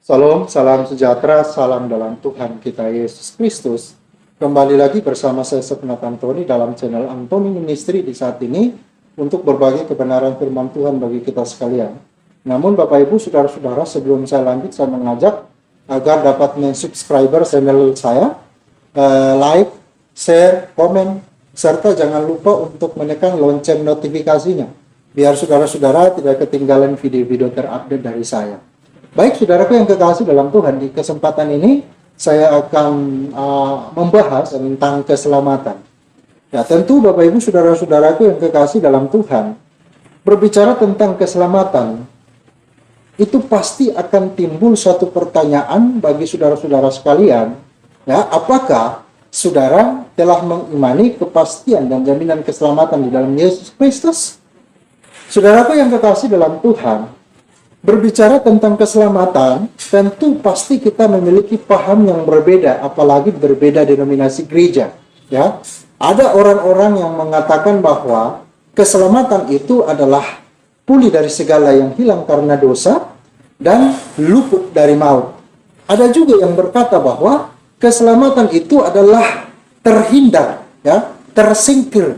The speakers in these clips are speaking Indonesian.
Salam, salam sejahtera, salam dalam Tuhan kita Yesus Kristus. Kembali lagi bersama saya Sepnat Antoni dalam channel Antoni Ministry di saat ini untuk berbagi kebenaran firman Tuhan bagi kita sekalian. Namun Bapak Ibu, Saudara-saudara, sebelum saya lanjut, saya mengajak agar dapat mensubscriber channel saya, like, share, komen, serta jangan lupa untuk menekan lonceng notifikasinya, biar saudara-saudara tidak ketinggalan video-video terupdate dari saya. Baik, saudaraku yang kekasih dalam Tuhan, di kesempatan ini saya akan membahas tentang keselamatan. Ya, tentu Bapak Ibu saudara-saudaraku yang kekasih dalam Tuhan, berbicara tentang keselamatan, itu pasti akan timbul suatu pertanyaan bagi saudara-saudara sekalian, ya, apakah saudara telah mengimani kepastian dan jaminan keselamatan di dalam Yesus Kristus? Saudaraku yang kekasih dalam Tuhan, berbicara tentang keselamatan, tentu pasti kita memiliki paham yang berbeda, apalagi berbeda denominasi gereja. Ya, ada orang-orang yang mengatakan bahwa keselamatan itu adalah pulih dari segala yang hilang karena dosa dan luput dari maut. Ada juga yang berkata bahwa keselamatan itu adalah terhindar, ya, tersingkir.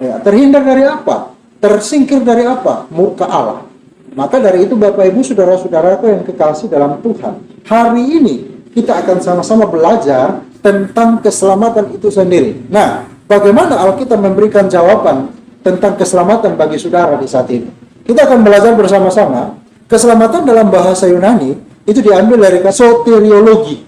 Ya, terhindar dari apa? Tersingkir dari apa? Murka Allah. Maka dari itu Bapak Ibu saudara-saudaraku yang kekasih dalam Tuhan, hari ini kita akan sama-sama belajar tentang keselamatan itu sendiri. Nah, bagaimana Alkitab memberikan jawaban tentang keselamatan bagi saudara di saat ini? Kita akan belajar bersama-sama. Keselamatan dalam bahasa Yunani itu diambil dari kata soteriologi.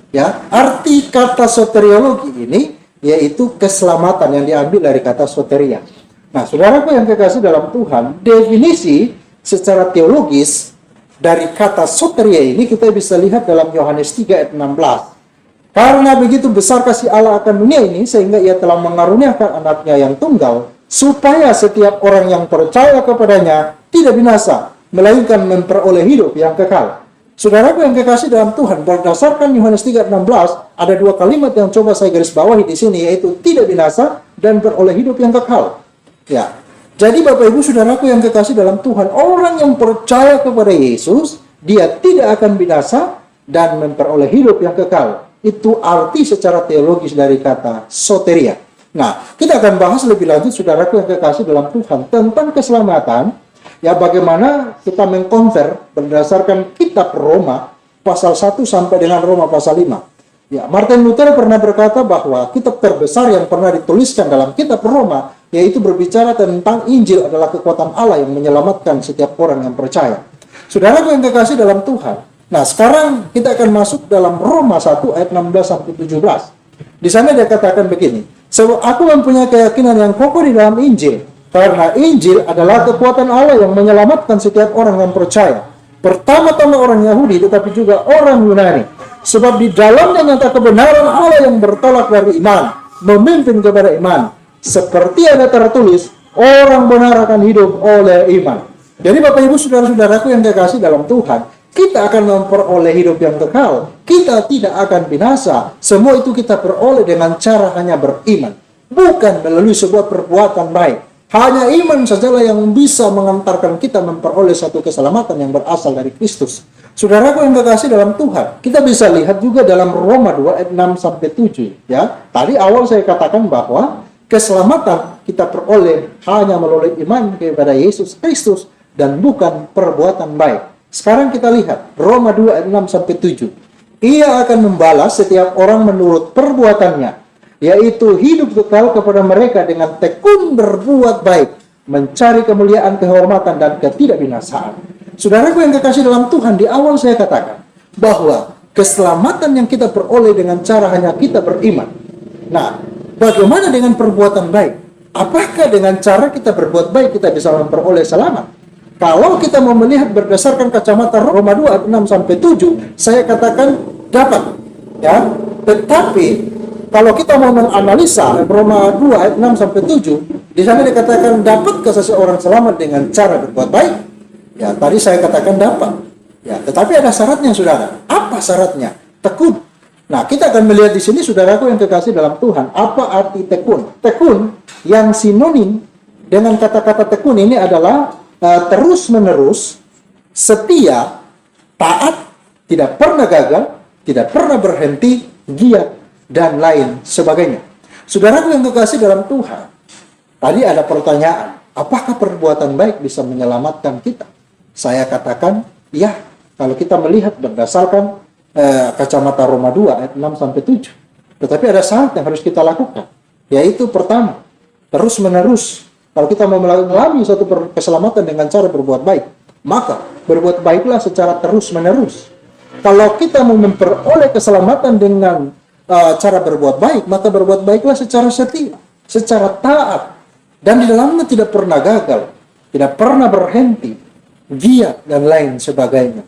Ya, arti kata soteriologi ini yaitu keselamatan yang diambil dari kata soteria. Nah, saudaraku yang kekasih dalam Tuhan, definisi secara teologis dari kata soteria ini kita bisa lihat dalam Yohanes 3 ayat 16. Karena begitu besar kasih Allah akan dunia ini sehingga ia telah mengaruniakan anaknya yang tunggal supaya setiap orang yang percaya kepadanya tidak binasa melainkan memperoleh hidup yang kekal. Saudaraku yang kekasih dalam Tuhan, berdasarkan Yohanes 3 ayat 16 ada dua kalimat yang coba saya garis bawahi di sini, yaitu tidak binasa dan beroleh hidup yang kekal. Ya. Jadi Bapak Ibu saudaraku yang kekasih dalam Tuhan, orang yang percaya kepada Yesus, dia tidak akan binasa dan memperoleh hidup yang kekal. Itu arti secara teologis dari kata soteria. Nah, kita akan bahas lebih lanjut saudaraku yang kekasih dalam Tuhan tentang keselamatan, ya, bagaimana kita mengkonver berdasarkan kitab Roma pasal 1 sampai dengan Roma pasal 5. Ya, Martin Luther pernah berkata bahwa kitab terbesar yang pernah dituliskan dalam kitab Roma yaitu berbicara tentang Injil adalah kekuatan Allah yang menyelamatkan setiap orang yang percaya. Saudaraku yang kekasih dalam Tuhan. Nah, sekarang kita akan masuk dalam Roma 1 ayat 16 sampai 17. Di sana dia katakan begini, "Sebab aku mempunyai keyakinan yang kokoh di dalam Injil, karena Injil adalah kekuatan Allah yang menyelamatkan setiap orang yang percaya. Pertama-tama orang Yahudi tetapi juga orang Yunani. Sebab di dalamnya nyata kebenaran Allah yang bertolak dari iman, memimpin kepada iman. Seperti ada tertulis, orang benar akan hidup oleh iman." Jadi Bapak Ibu saudara-saudaraku yang kekasih dalam Tuhan, kita akan memperoleh hidup yang kekal. Kita tidak akan binasa. Semua itu kita peroleh dengan cara hanya beriman, bukan melalui sebuah perbuatan baik. Hanya iman sajalah yang bisa mengantarkan kita memperoleh satu keselamatan yang berasal dari Kristus. Saudaraku yang kekasih dalam Tuhan, kita bisa lihat juga dalam Roma 2 ayat 6 sampai 7, ya. Tadi awal saya katakan bahwa keselamatan kita peroleh hanya melalui iman kepada Yesus Kristus dan bukan perbuatan baik. Sekarang kita lihat Roma 2 ayat 6 sampai 7. Ia akan membalas setiap orang menurut perbuatannya, yaitu hidup kekal kepada mereka dengan tekun berbuat baik, mencari kemuliaan, kehormatan, dan ketidakbinasaan. Saudaraku yang kekasih dalam Tuhan, di awal saya katakan bahwa keselamatan yang kita peroleh dengan cara hanya kita beriman. Nah, bagaimana dengan perbuatan baik? Apakah dengan cara kita berbuat baik kita bisa memperoleh selamat? Kalau kita mau melihat berdasarkan kacamata Roma 2 ayat 6 sampai 7, saya katakan dapat, ya. Tetapi kalau kita mau menganalisa Roma 2 ayat 6 sampai 7, di sana dikatakan dapatkah seseorang selamat dengan cara berbuat baik? Ya, tadi saya katakan dapat. Ya, tetapi ada syaratnya, Saudara. Apa syaratnya? Tekun. Nah, kita akan melihat di sini saudaraku yang kekasih dalam Tuhan, apa arti tekun? Tekun yang sinonim dengan kata-kata tekun ini adalah terus-menerus, setia, taat, tidak pernah gagal, tidak pernah berhenti, giat, dan lain sebagainya. Saudaraku yang kekasih dalam Tuhan, tadi ada pertanyaan, apakah perbuatan baik bisa menyelamatkan kita? Saya katakan, ya, kalau kita melihat berdasarkan kacamata Roma 2 ayat 6-7. Tetapi ada syarat yang harus kita lakukan, yaitu pertama, terus-menerus. Kalau kita mau mengalami suatu keselamatan dengan cara berbuat baik, maka berbuat baiklah secara terus-menerus. Kalau kita mau memperoleh keselamatan dengan cara berbuat baik, maka berbuat baiklah secara setia, secara taat, dan di dalamnya tidak pernah gagal, tidak pernah berhenti, giat, dan lain sebagainya.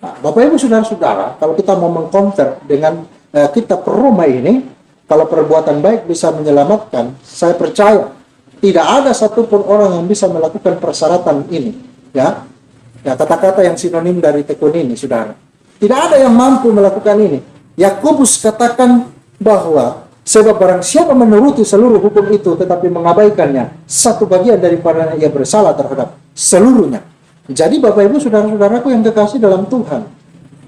Nah, Bapak Ibu Saudara-saudara, kalau kita mau mengcounter dengan kitab Roma ini, kalau perbuatan baik bisa menyelamatkan, saya percaya tidak ada satupun orang yang bisa melakukan persyaratan ini. Ya, kata-kata yang sinonim dari tekun ini, saudara. Tidak ada yang mampu melakukan ini. Yakobus katakan bahwa sebab barang siapa menuruti seluruh hukum itu tetapi mengabaikannya, satu bagian daripada ia bersalah terhadap seluruhnya. Jadi Bapak Ibu Saudara-saudaraku yang kekasih dalam Tuhan,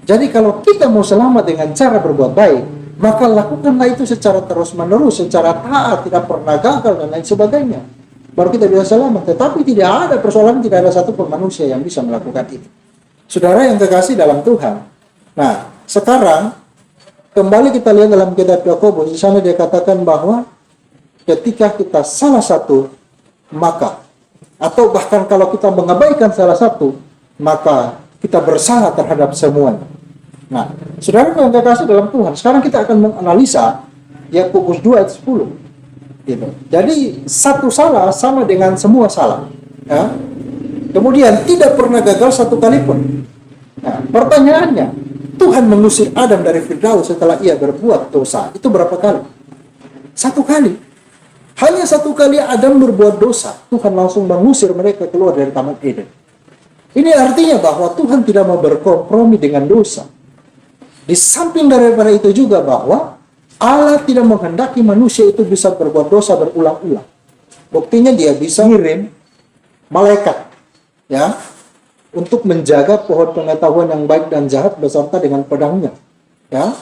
jadi kalau kita mau selamat dengan cara berbuat baik, maka lakukanlah itu secara terus-menerus, secara taat, tidak pernah gagal, dan lain sebagainya. Baru kita bisa selamat. Tetapi tidak ada persoalan, tidak ada satupun manusia yang bisa melakukan itu. Saudara yang kekasih dalam Tuhan. Nah, sekarang kembali kita lihat dalam kitab Yakobus. Di sana dia katakan bahwa ketika kita salah satu, maka, atau bahkan kalau kita mengabaikan salah satu, maka kita bersalah terhadap semuanya. Nah, saudara yang kekasih dalam Tuhan, sekarang kita akan menganalisa Yakobus 2 ayat 10. Gitu. Jadi satu salah sama dengan semua salah. Ya. Kemudian tidak pernah gagal satu kali pun. Nah, pertanyaannya, Tuhan mengusir Adam dari Firdaus setelah ia berbuat dosa. Itu berapa kali? Satu kali. Hanya satu kali Adam berbuat dosa, Tuhan langsung mengusir mereka keluar dari Taman Eden. Ini artinya bahwa Tuhan tidak mau berkompromi dengan dosa. Di samping daripada itu juga bahwa Allah tidak menghendaki manusia itu bisa berbuat dosa berulang-ulang. Buktinya dia bisa ngirim malaikat, ya, untuk menjaga pohon pengetahuan yang baik dan jahat beserta dengan pedangnya, ya.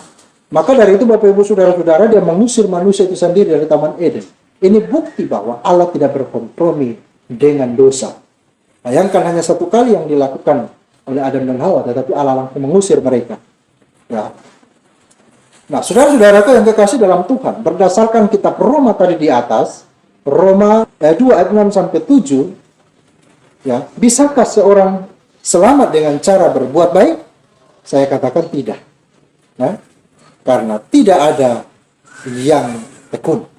Maka dari itu Bapak Ibu Saudara-saudara, dia mengusir manusia itu sendiri dari Taman Eden. Ini bukti bahwa Allah tidak berkompromi dengan dosa. Bayangkan hanya satu kali yang dilakukan oleh Adam dan Hawa, tetapi Allah langsung mengusir mereka. Ya. Nah, saudara-saudaraku yang kekasih dalam Tuhan, berdasarkan kitab Roma tadi di atas, Roma 2 ayat 6-7, ya, bisakah seorang selamat dengan cara berbuat baik? Saya katakan tidak. Nah, karena tidak ada yang tekun.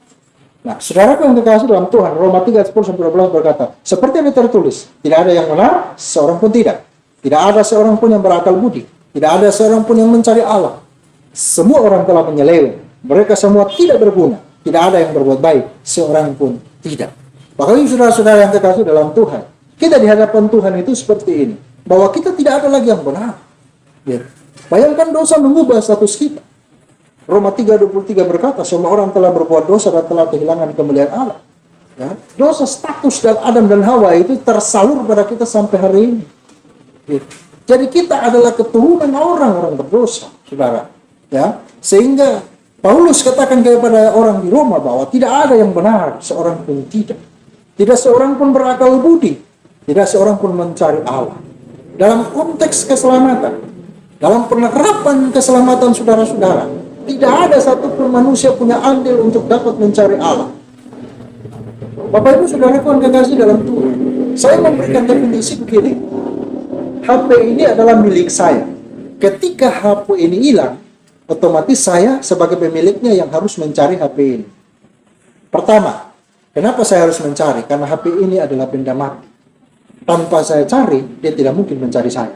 Nah, saudaraku yang kekasih dalam Tuhan, Roma 3 ayat 10-12 berkata, seperti yang tertulis, tidak ada yang benar, seorang pun tidak. Tidak ada seorang pun yang berakal budi. Tidak ada seorang pun yang mencari Allah. Semua orang telah menyeleweng. Mereka semua tidak berguna. Tidak ada yang berbuat baik. Seorang pun tidak. Bahkan saudara-saudara yang kekasih dalam Tuhan, kita di hadapan Tuhan itu seperti ini. Bahwa kita tidak ada lagi yang benar. Ya. Bayangkan dosa mengubah status kita. Roma 3:23 berkata, semua orang telah berbuat dosa dan telah kehilangan kemuliaan Allah. Ya. Dosa status dan Adam dan Hawa itu tersalur pada kita sampai hari ini. Ya. Jadi kita adalah keturunan orang-orang berdosa, saudara. Ya, sehingga Paulus katakan kepada orang di Roma bahwa tidak ada yang benar, seorang pun tidak. Tidak seorang pun berakal budi, tidak seorang pun mencari Allah. Dalam konteks keselamatan, dalam penerapan keselamatan saudara-saudara, tidak ada satupun manusia punya andil untuk dapat mencari Allah. Bapak Ibu Saudaraku yang kekasih dalam Tuhan, saya memberikan definisi begini. HP ini adalah milik saya. Ketika HP ini hilang, otomatis saya sebagai pemiliknya yang harus mencari HP ini. Pertama, kenapa saya harus mencari? Karena HP ini adalah benda mati. Tanpa saya cari, dia tidak mungkin mencari saya.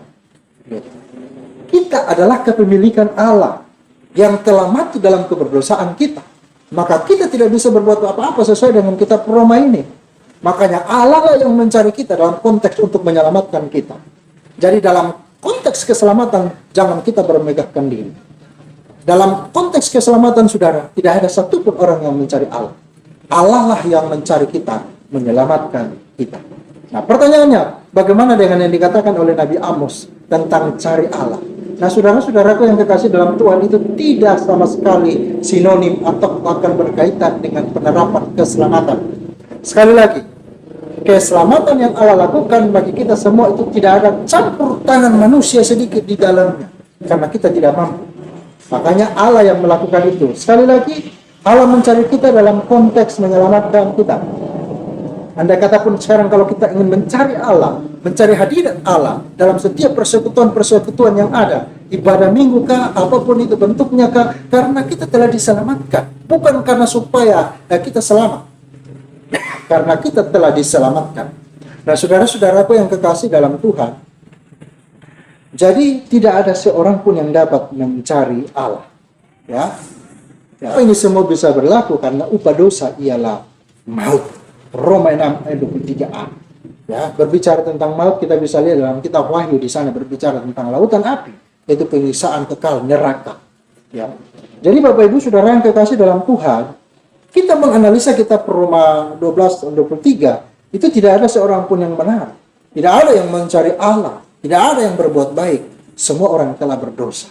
Kita adalah kepemilikan Allah yang telah mati dalam keberdosaan kita. Maka kita tidak bisa berbuat apa-apa sesuai dengan kitab Roma ini. Makanya Allah lah yang mencari kita dalam konteks untuk menyelamatkan kita. Jadi dalam konteks keselamatan, jangan kita bermegahkan diri. Dalam konteks keselamatan, saudara, tidak ada satupun orang yang mencari Allah. Allah lah yang mencari kita, menyelamatkan kita. Nah, pertanyaannya, bagaimana dengan yang dikatakan oleh Nabi Amos tentang cari Allah? Nah, saudara-saudaraku yang kekasih dalam Tuhan, itu tidak sama sekali sinonim atau akan berkaitan dengan penerapan keselamatan. Sekali lagi, keselamatan yang Allah lakukan bagi kita semua itu tidak ada campur tangan manusia sedikit di dalamnya, karena kita tidak mampu. Makanya Allah yang melakukan itu. Sekali lagi, Allah mencari kita dalam konteks menyelamatkan kita. Andai kata pun sekarang kalau kita ingin mencari Allah, mencari hadirat Allah dalam setiap persekutuan yang ada, ibadah minggu kah, apapun itu bentuknya kah, karena kita telah diselamatkan. Bukan karena supaya kita selamat, karena kita telah diselamatkan. Nah, saudara-saudaraku yang kekasih dalam Tuhan, jadi tidak ada seorang pun yang dapat mencari Allah. Ya, ini semua bisa berlaku karena upah dosa ialah maut. Roma 6 ayat 23a. Ya, berbicara tentang maut kita bisa lihat dalam kitab Wahyu, di sana berbicara tentang lautan api, yaitu penyiksaan kekal neraka. Ya. Jadi Bapak Ibu Saudara yang kekasih dalam Tuhan, kita menganalisa kitab Roma 12 ayat 23, itu tidak ada seorang pun yang benar. Tidak ada yang mencari Allah, tidak ada yang berbuat baik. Semua orang telah berdosa.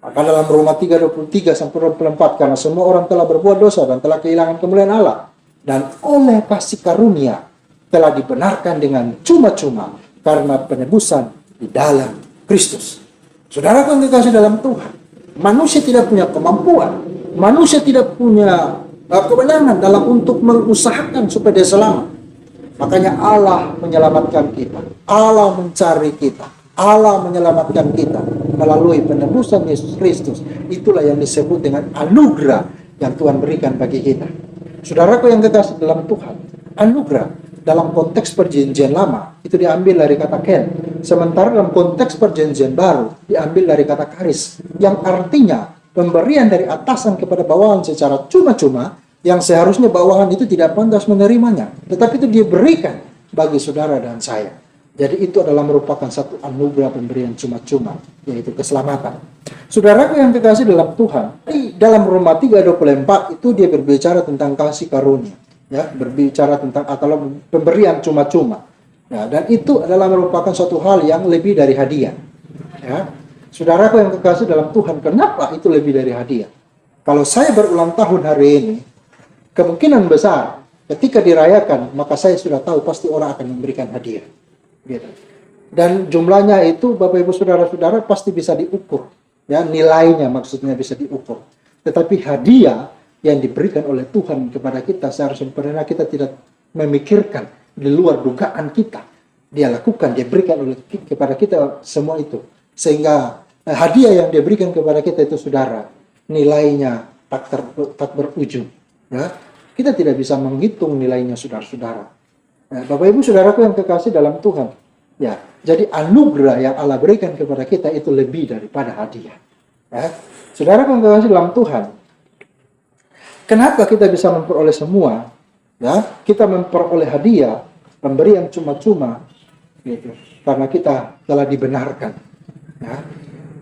Maka dalam Roma 3:23 sampai 24, karena semua orang telah berbuat dosa dan telah kehilangan kemuliaan Allah, dan oleh kasih karunia telah dibenarkan dengan cuma-cuma karena penebusan di dalam Kristus. Saudara yang dikasih dalam Tuhan, manusia tidak punya kemampuan, manusia tidak punya kewenangan dalam untuk mengusahakan supaya dia selamat. Makanya Allah menyelamatkan kita, Allah mencari kita, Allah menyelamatkan kita melalui penebusan Yesus Kristus. Itulah yang disebut dengan anugerah yang Tuhan berikan bagi kita. Saudaraku yang kekasih dalam Tuhan, anugerah dalam konteks perjanjian lama itu diambil dari kata ken, sementara dalam konteks perjanjian baru diambil dari kata karis, yang artinya pemberian dari atasan kepada bawahan secara cuma-cuma, yang seharusnya bawahan itu tidak pantas menerimanya, tetapi itu diberikan bagi saudara dan saya. Jadi itu adalah merupakan satu anugerah pemberian cuma-cuma, yaitu keselamatan. Saudaraku yang kekasih dalam Tuhan, di dalam Roma 3:24 itu dia berbicara tentang kasih karunia, ya, berbicara tentang atau pemberian cuma-cuma. Ya, dan itu adalah merupakan suatu hal yang lebih dari hadiah. Ya. Saudaraku yang kekasih dalam Tuhan, kenapa itu lebih dari hadiah? Kalau saya berulang tahun hari ini, kemungkinan besar ketika dirayakan, maka saya sudah tahu pasti orang akan memberikan hadiah. Gitu. Dan jumlahnya itu Bapak Ibu Saudara-saudara pasti bisa diukur, ya, nilainya maksudnya bisa diukur. Tetapi hadiah yang diberikan oleh Tuhan kepada kita seharusnya kita tidak memikirkan di luar dugaan kita. Dia lakukan, dia berikan kepada kita semua itu, sehingga hadiah yang dia berikan kepada kita itu saudara, nilainya tak berujung. Ya. Kita tidak bisa menghitung nilainya saudara-saudara. Bapak Ibu Saudaraku yang kekasih dalam Tuhan, ya, jadi anugerah yang Allah berikan kepada kita itu lebih daripada hadiah. Ya. Saudara yang kekasih dalam Tuhan, kenapa kita bisa memperoleh semua? Ya, kita memperoleh hadiah, pemberian cuma-cuma, gitu, karena kita telah dibenarkan. Ya.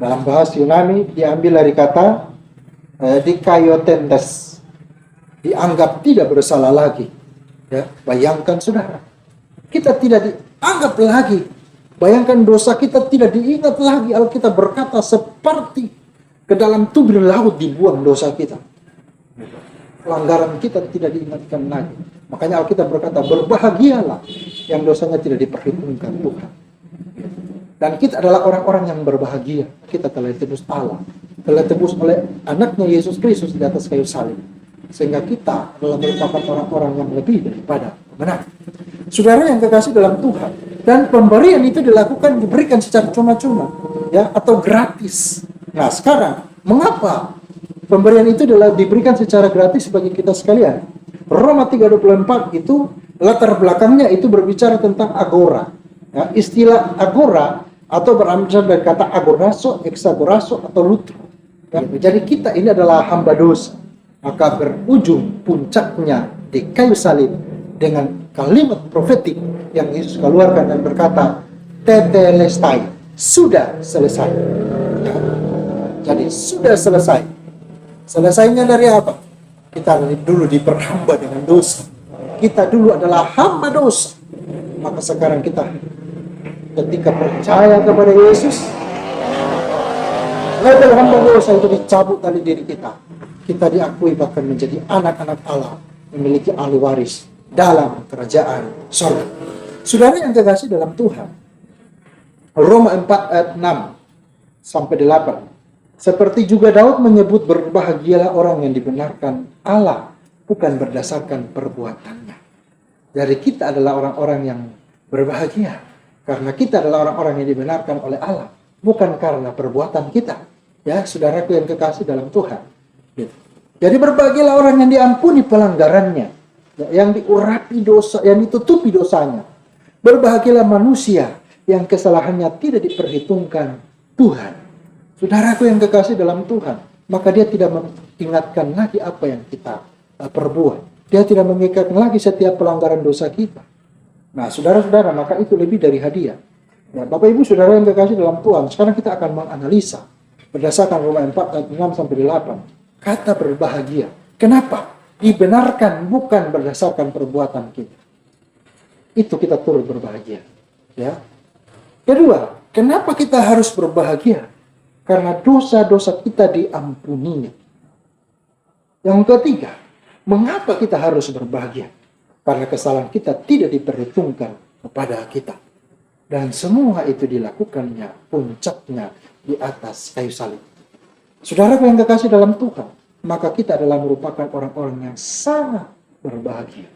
Dalam bahasa Yunani diambil dari kata dikaiotentes, dianggap tidak bersalah lagi. Ya, bayangkan saudara, kita tidak dianggap lagi. Bayangkan dosa kita tidak diingat lagi. Alkitab berkata seperti ke dalam tubir laut dibuang dosa kita. Pelanggaran kita tidak diingatkan lagi. Makanya Alkitab berkata berbahagialah yang dosanya tidak diperhitungkan Tuhan. Dan kita adalah orang-orang yang berbahagia. Kita telah ditebus Allah, telah ditebus oleh anaknya Yesus Kristus di atas kayu salib. Sehingga kita adalah merupakan orang-orang yang lebih daripada benar. Saudara yang kekasih dalam Tuhan, dan pemberian itu diberikan secara cuma-cuma, ya, atau gratis. Nah, sekarang mengapa pemberian itu diberikan secara gratis bagi kita sekalian? Roma 3:24 itu latar belakangnya itu berbicara tentang agora. Ya, istilah agora atau berasal dari kata agorazo, exagorazo atau lutro. Ya, jadi kita ini adalah hamba dosa. Maka berujung puncaknya di kayu salib dengan kalimat profetik yang Yesus keluarkan dan berkata, tetelestai, sudah selesai. Ya. Jadi sudah selesai. Selesainya dari apa? Kita dulu diperhamba dengan dosa. Kita dulu adalah hamba dosa. Maka sekarang kita ketika percaya kepada Yesus, label hamba dosa itu dicabut dari diri kita. Kita diakui bahkan menjadi anak-anak Allah, memiliki ahli waris dalam kerajaan surga. Saudara yang terkasih dalam Tuhan, Roma 4 ayat 6 sampai 8. Seperti juga Daud menyebut, berbahagialah orang yang dibenarkan Allah, bukan berdasarkan perbuatannya. Jadi kita adalah orang-orang yang berbahagia karena kita adalah orang-orang yang dibenarkan oleh Allah, bukan karena perbuatan kita. Ya, saudaraku yang kekasih dalam Tuhan. Gitu. Jadi berbahagialah orang yang diampuni pelanggarannya, yang diurapi dosa, yang ditutupi dosanya. Berbahagialah manusia yang kesalahannya tidak diperhitungkan Tuhan. Saudaraku yang kekasih dalam Tuhan, maka dia tidak mengingatkan lagi apa yang kita perbuat. Dia tidak mengingatkan lagi setiap pelanggaran dosa kita. Nah, saudara-saudara, maka itu lebih dari hadiah. Ya, Bapak Ibu saudara yang kekasih dalam Tuhan, sekarang kita akan menganalisa berdasarkan Roma 4 ayat 6 sampai 8. Kata berbahagia. Kenapa? Dibenarkan bukan berdasarkan perbuatan kita. Itu kita turut berbahagia. Ya. Kedua, kenapa kita harus berbahagia? Karena dosa-dosa kita diampuninya. Yang ketiga, mengapa kita harus berbahagia? Karena kesalahan kita tidak diperhitungkan kepada kita. Dan semua itu dilakukannya, puncaknya di atas kayu salib. Saudara yang kekasih dalam Tuhan, maka kita adalah merupakan orang-orang yang sangat berbahagia.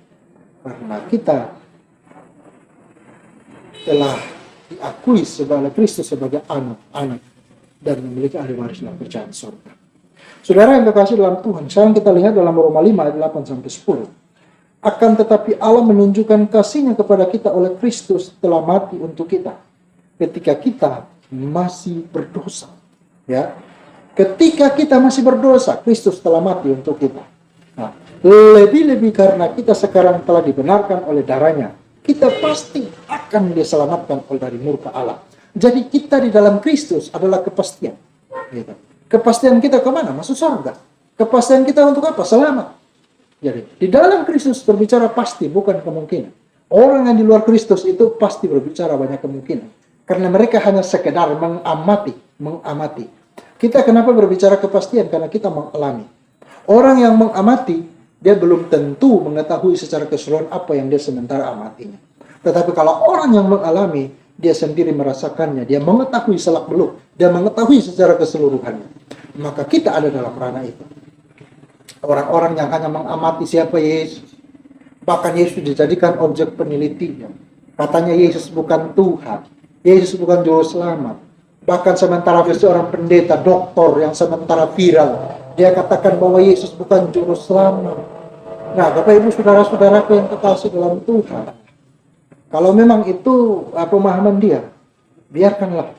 Karena kita telah diakui sebagai Kristus sebagai anak-anak dan memiliki ahli waris dalam kerajaan surga. Saudara yang kekasih dalam Tuhan, sekarang kita lihat dalam Roma 5 ayat 8 sampai 10. Akan tetapi Allah menunjukkan kasih-Nya kepada kita oleh Kristus telah mati untuk kita ketika kita masih berdosa. Ya. Ketika kita masih berdosa, Kristus telah mati untuk kita. Nah, lebih-lebih karena kita sekarang telah dibenarkan oleh darah-Nya, kita pasti akan diselamatkan dari murka Allah. Jadi kita di dalam Kristus adalah kepastian. Gitu. Kepastian kita kemana? Masuk surga. Kepastian kita untuk apa? Selamat. Jadi di dalam Kristus berbicara pasti, bukan kemungkinan. Orang yang di luar Kristus itu pasti berbicara banyak kemungkinan. Karena mereka hanya sekedar mengamati. Kita kenapa berbicara kepastian? Karena kita mengalami. Orang yang mengamati, dia belum tentu mengetahui secara keseluruhan apa yang dia sementara amatinya. Tetapi kalau orang yang mengalami, dia sendiri merasakannya, dia mengetahui selak-beluk, dia mengetahui secara keseluruhannya. Maka kita ada dalam ranah itu. Orang-orang yang hanya mengamati siapa Yesus, bahkan Yesus dijadikan objek penelitian. Katanya Yesus bukan Tuhan, Yesus bukan juru selamat. Bahkan sementara seorang pendeta, doktor yang sementara viral, dia katakan bahwa Yesus bukan juru selamat. Nah, Bapak Ibu saudara-saudaraku yang kekasih dalam Tuhan, kalau memang itu pemahaman dia, biarkanlah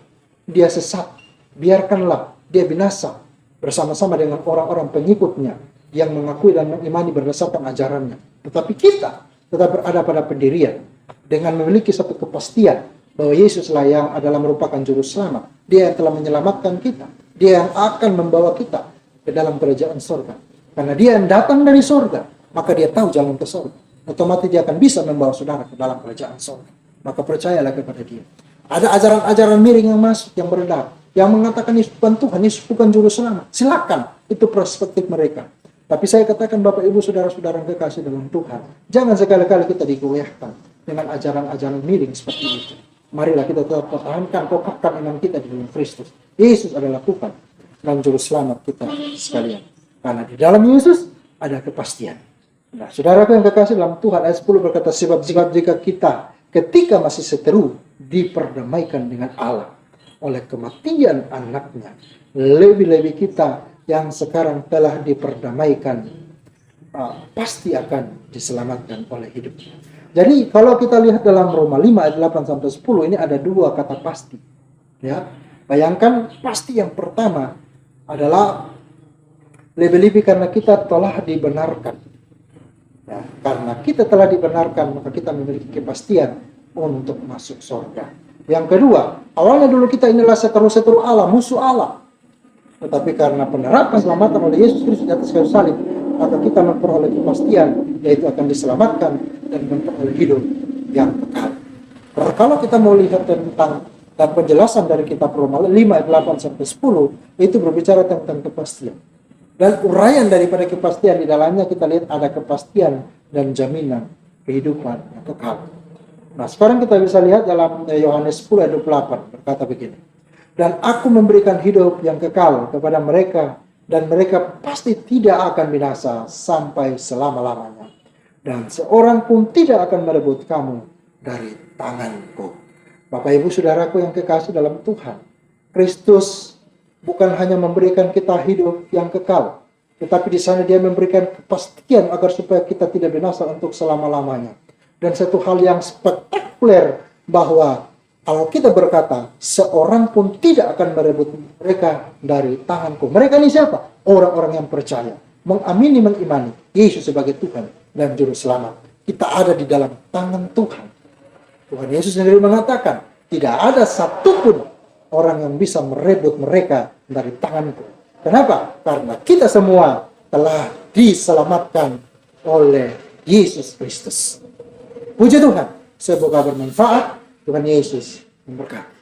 dia sesat, biarkanlah dia binasa bersama-sama dengan orang-orang pengikutnya yang mengakui dan mengimani berdasarkan ajarannya. Tetapi kita tetap berada pada pendirian dengan memiliki satu kepastian bahwa Yesuslah yang adalah merupakan juru selamat. Dia yang telah menyelamatkan kita. Dia yang akan membawa kita ke dalam kerajaan surga. Karena dia yang datang dari surga, maka dia tahu jalan ke surga. Otomatis dia akan bisa membawa saudara ke dalam kerajaan surga. Maka percayalah kepada dia. Ada ajaran-ajaran miring yang masuk, yang beredar, yang mengatakan Yesus bukan Tuhan, Yesus bukan juru selamat. Silakan, itu perspektif mereka. Tapi saya katakan Bapak Ibu saudara-saudara yang kekasih dalam Tuhan, jangan sekali-kali kita digoyahkan dengan ajaran-ajaran miring seperti itu. Marilah kita tetap pertahankan, kokohkan iman kita di dalam Kristus. Yesus adalah Tuhan dan juru selamat kita sekalian. Karena di dalam Yesus ada kepastian. Nah, saudaraku yang kekasih dalam Tuhan, ayat 10 berkata, sebab jika kita ketika masih seteru diperdamaikan dengan Allah oleh kematian anaknya, lebih-lebih kita yang sekarang telah diperdamaikan pasti akan diselamatkan oleh hidupnya. Jadi kalau kita lihat dalam Roma 5 ayat 8 sampai 10, ini ada dua kata pasti. Ya, bayangkan pasti yang pertama adalah lebih-lebih karena kita telah dibenarkan. Ya, karena kita telah dibenarkan, maka kita memiliki kepastian untuk masuk surga. Yang kedua, awalnya dulu kita inilah seteru-seteru Allah, musuh Allah. Tetapi karena penerapan keselamatan oleh Yesus Kristus di atas kayu salib, maka kita memperoleh kepastian, yaitu akan diselamatkan dan memperoleh hidup yang kekal. Kalau kita mau lihat tentang Dan penjelasan dari kitab Roma 5 ayat 8 sampai 10 itu berbicara tentang kepastian. Dan uraian daripada kepastian di dalamnya kita lihat ada kepastian dan jaminan kehidupan yang kekal. Nah, sekarang kita bisa lihat dalam Yohanes 10 ayat 28 berkata begini. Dan aku memberikan hidup yang kekal kepada mereka, dan mereka pasti tidak akan binasa sampai selama-lamanya. Dan seorang pun tidak akan merebut kamu dari tanganku. Bapak Ibu Saudaraku yang kekasih dalam Tuhan, Kristus bukan hanya memberikan kita hidup yang kekal, tetapi di sana Dia memberikan kepastian agar supaya kita tidak binasa untuk selama-lamanya. Dan satu hal yang spektakuler bahwa kalau kita berkata, seorang pun tidak akan merebut mereka dari tanganku. Mereka ini siapa? Orang-orang yang percaya, mengamini, mengimani Yesus sebagai Tuhan dan Juru Selamat. Kita ada di dalam tangan Tuhan. Tuhan Yesus sendiri mengatakan, tidak ada satupun orang yang bisa merebut mereka dari tanganku. Kenapa? Karena kita semua telah diselamatkan oleh Yesus Kristus. Puji Tuhan, semoga bermanfaat. Tuhan Yesus memberkati.